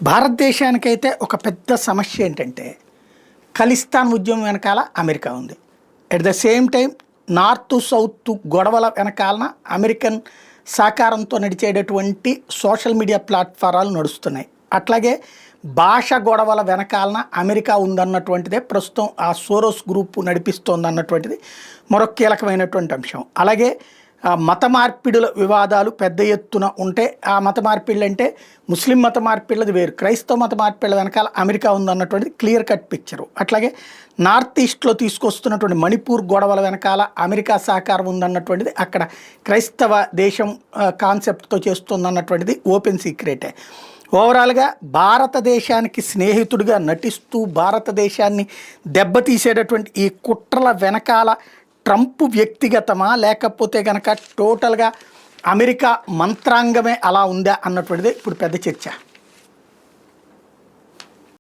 భారతదేశానికైతే ఒక పెద్ద సమస్య ఏంటంటే ఖలిస్తాన్ ఉద్యమం వెనకాల అమెరికా ఉంది. At the same time north south గొడవల వెనకాలన అమెరికన్ సహకారంతో నడిచేటటువంటి సోషల్ మీడియా ప్లాట్ఫారాలు నడుస్తున్నాయి. అట్లాగే భాష గొడవల వెనకాలన అమెరికా ఉందన్నటువంటిదే ప్రస్తుతం ఆ సోరోస్ గ్రూప్ నడిపిస్తోంది అన్నటువంటిది మరొక కీలకమైనటువంటి అంశం. అలాగే మత మార్పిడుల వివాదాలు పెద్ద ఎత్తున ఉంటే ఆ మత మార్పిళ్ళు అంటే ముస్లిం మత మార్పిళ్ళది వేరు, క్రైస్తవ మత మార్పిళ్ళ వెనకాల అమెరికా ఉందన్నటువంటిది క్లియర్ కట్ పిక్చరు. అట్లాగే నార్త్ ఈస్ట్లో తీసుకొస్తున్నటువంటి మణిపూర్ గొడవల వెనకాల అమెరికా సహకారం ఉందన్నటువంటిది అక్కడ క్రైస్తవ దేశం కాన్సెప్ట్తో చేస్తుందన్నటువంటిది ఓపెన్ సీక్రెటే. ఓవరాల్గా భారతదేశానికి స్నేహితుడిగా నటిస్తూ భారతదేశాన్ని దెబ్బతీసేటటువంటి ఈ కుట్రల వెనకాల ట్రంప్ వ్యక్తిగతమా లేకపోతే కనుక టోటల్గా అమెరికా మంత్రాంగమే అలా ఉందా అన్నటువంటిది ఇప్పుడు పెద్ద చర్చ.